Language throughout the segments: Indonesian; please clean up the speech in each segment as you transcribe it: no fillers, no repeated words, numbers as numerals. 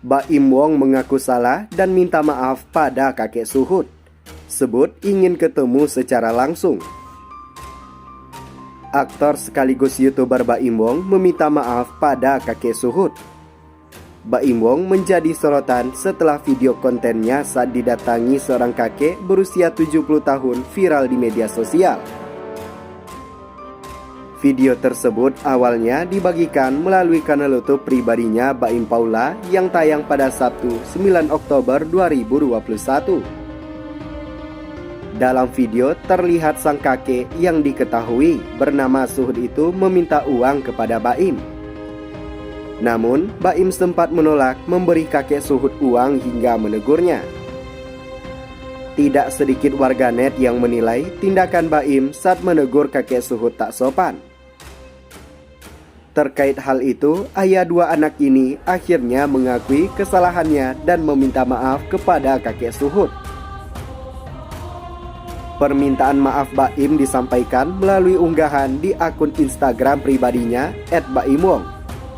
Baim Wong mengaku salah dan minta maaf pada kakek Suhut. Sebut ingin ketemu secara langsung. Aktor sekaligus YouTuber Baim Wong meminta maaf pada kakek Suhut. Baim Wong menjadi sorotan setelah video kontennya saat didatangi seorang kakek berusia 70 tahun viral di media sosial. Video tersebut awalnya dibagikan melalui kanal YouTube pribadinya Baim Paula yang tayang pada Sabtu 9 Oktober 2021. Dalam video terlihat sang kakek yang diketahui bernama Suhut itu meminta uang kepada Baim. Namun Baim sempat menolak memberi kakek Suhut uang hingga menegurnya. Tidak sedikit warganet yang menilai tindakan Baim saat menegur kakek Suhut tak sopan. Terkait hal itu, ayah dua anak ini akhirnya mengakui kesalahannya dan meminta maaf kepada kakek Suhut. Permintaan maaf Baim disampaikan melalui unggahan di akun Instagram pribadinya @baimwong,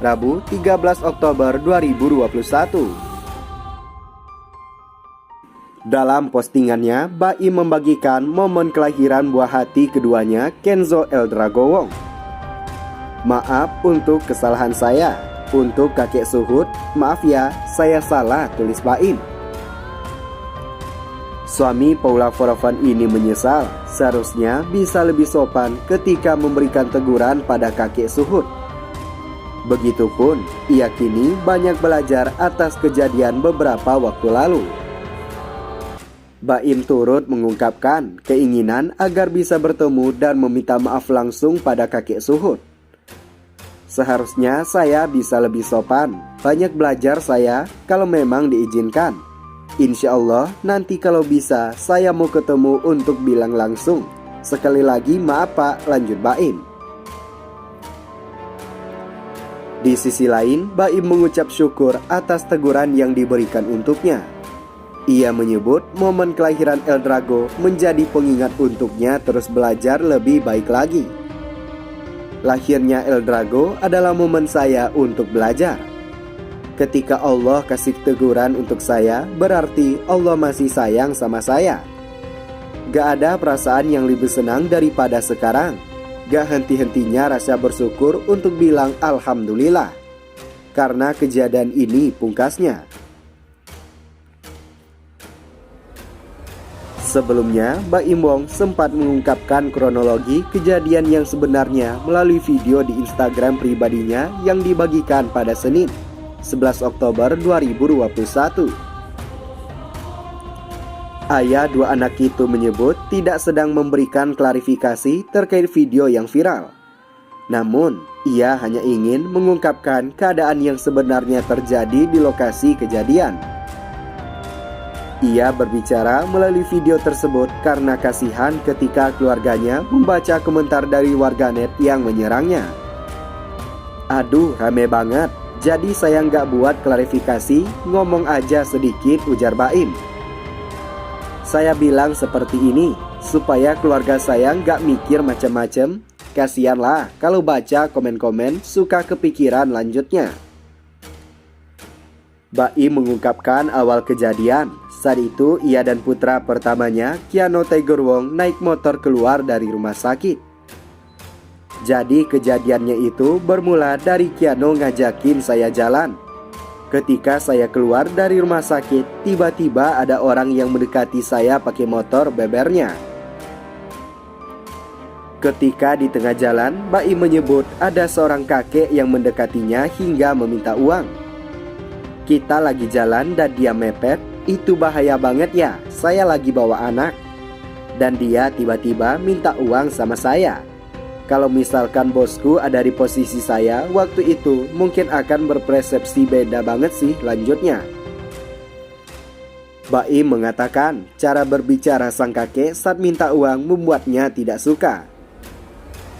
Rabu 13 Oktober 2021. Dalam postingannya, Baim membagikan momen kelahiran buah hati keduanya, Kenzo Eldrago Wong. "Maaf untuk kesalahan saya. Untuk kakek Suhut, maaf ya, saya salah," tulis Baim. Suami Paula Forovan ini menyesal, seharusnya bisa lebih sopan ketika memberikan teguran pada kakek Suhut. Begitupun, ia kini banyak belajar atas kejadian beberapa waktu lalu. Baim turut mengungkapkan keinginan agar bisa bertemu dan meminta maaf langsung pada kakek Suhut. "Seharusnya saya bisa lebih sopan. Banyak belajar saya kalau memang diizinkan. Insya Allah nanti kalau bisa saya mau ketemu untuk bilang langsung. Sekali lagi maaf Pak," lanjut Baim. Di sisi lain, Baim mengucap syukur atas teguran yang diberikan untuknya. Ia menyebut momen kelahiran Eldrago menjadi pengingat untuknya terus belajar lebih baik lagi. "Lahirnya Eldrago adalah momen saya untuk belajar. Ketika Allah kasih teguran untuk saya, berarti Allah masih sayang sama saya. Gak ada perasaan yang lebih senang daripada sekarang. Gak henti-hentinya rasa bersyukur untuk bilang Alhamdulillah. Karena kejadian ini pungkasnya." Sebelumnya, Baim Wong sempat mengungkapkan kronologi kejadian yang sebenarnya melalui video di Instagram pribadinya yang dibagikan pada Senin, 11 Oktober 2021. Ayah dua anak itu menyebut tidak sedang memberikan klarifikasi terkait video yang viral. Namun, ia hanya ingin mengungkapkan keadaan yang sebenarnya terjadi di lokasi kejadian. Ia berbicara melalui video tersebut karena kasihan ketika keluarganya membaca komentar dari warganet yang menyerangnya. "Aduh, rame banget. Jadi saya nggak buat klarifikasi, ngomong aja sedikit," ujar Baim. "Saya bilang seperti ini supaya keluarga saya nggak mikir macam-macam. Kasianlah kalau baca komen-komen suka kepikiran," lanjutnya. Baim mengungkapkan awal kejadian. Saat itu ia dan putra pertamanya, Keanu Tiger Wong, naik motor keluar dari rumah sakit. Jadi kejadiannya itu bermula dari Keanu ngajakin saya jalan. Ketika saya keluar dari rumah sakit, tiba-tiba ada orang yang mendekati saya pakai motor bebernya. Ketika di tengah jalan, Baim menyebut ada seorang kakek yang mendekatinya hingga meminta uang. "Kita lagi jalan dan dia mepet, itu bahaya banget ya, saya lagi bawa anak. Dan dia tiba-tiba minta uang sama saya. Kalau misalkan bosku ada di posisi saya waktu itu, mungkin akan berpersepsi beda banget sih," lanjutnya. Baim mengatakan cara berbicara sang kakek saat minta uang membuatnya tidak suka.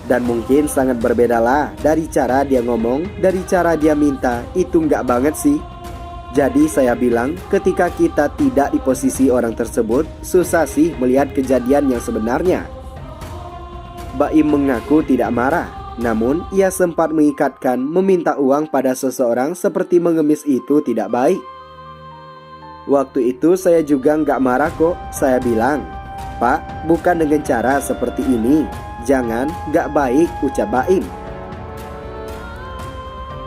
Dan mungkin sangat berbedalah dari cara dia ngomong, dari cara dia minta, itu nggak banget sih. Jadi saya bilang ketika kita tidak di posisi orang tersebut, susah sih melihat kejadian yang sebenarnya. Baim mengaku tidak marah, namun ia sempat mengikatkan meminta uang pada seseorang seperti mengemis itu tidak baik. Waktu itu saya juga nggak marah kok. Saya bilang, "Pak, bukan dengan cara seperti ini. Jangan, nggak baik," ucap Baim.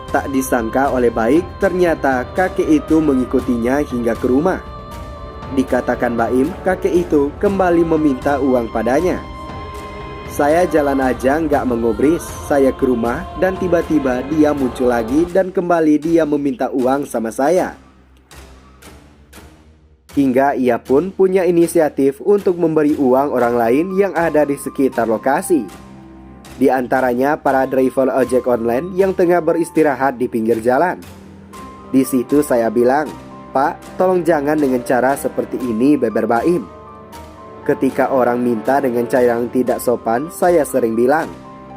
Tak disangka oleh Baik, ternyata kakek itu mengikutinya hingga ke rumah. Dikatakan Baim, kakek itu kembali meminta uang padanya. Saya jalan aja nggak mengubris. Saya ke rumah dan tiba-tiba dia muncul lagi dan kembali dia meminta uang sama saya. Hingga ia pun punya inisiatif untuk memberi uang orang lain yang ada di sekitar lokasi. Di antaranya para driver ojek online yang tengah beristirahat di pinggir jalan. Di situ saya bilang, "Pak, tolong jangan dengan cara seperti ini, beber Baim." Ketika orang minta dengan cara yang tidak sopan, saya sering bilang,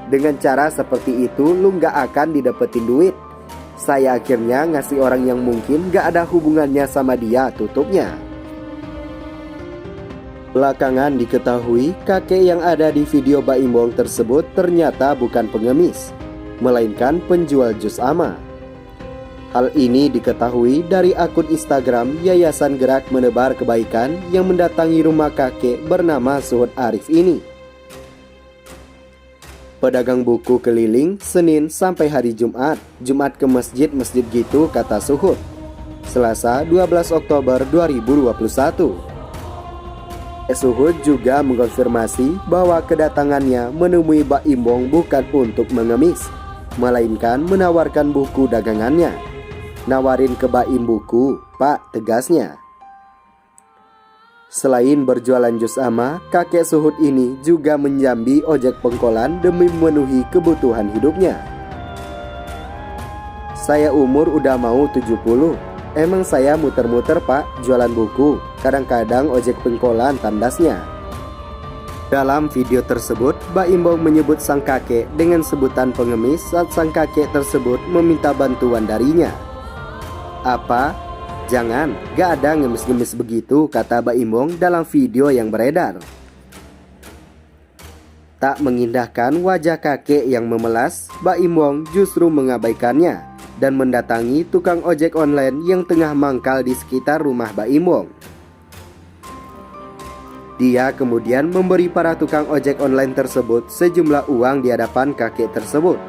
"Dengan cara seperti itu lu gak akan didapetin duit." Saya akhirnya ngasih orang yang mungkin gak ada hubungannya sama dia, tutupnya. Belakangan diketahui kakek yang ada di video Baimbong tersebut ternyata bukan pengemis, melainkan penjual jus ama. Hal ini diketahui dari akun Instagram Yayasan Gerak Menebar Kebaikan yang mendatangi rumah kakek bernama Suhud Arif ini. Pedagang buku keliling Senin sampai hari Jumat, Jumat ke masjid gitu kata Suhud. Selasa 12 Oktober 2021. Suhud juga mengkonfirmasi bahwa kedatangannya menemui Baimbong bukan untuk mengemis, melainkan menawarkan buku dagangannya. "Nawarin ke Baim buku, Pak," tegasnya. Selain berjualan jus ama, kakek Suhud ini juga menjambi ojek pengkolan demi memenuhi kebutuhan hidupnya. "Saya umur udah mau 70. Emang saya muter-muter Pak, jualan buku. Kadang-kadang ojek pengkolan," tandasnya. Dalam video tersebut, Baimbong menyebut sang kakek dengan sebutan pengemis saat sang kakek tersebut meminta bantuan darinya. "Apa? Jangan, gak ada ngemis-ngemis begitu," kata Baimbong dalam video yang beredar. Tak mengindahkan wajah kakek yang memelas, Baimbong justru mengabaikannya dan mendatangi tukang ojek online yang tengah mangkal di sekitar rumah Baimbong. Dia kemudian memberi para tukang ojek online tersebut sejumlah uang di hadapan kakek tersebut.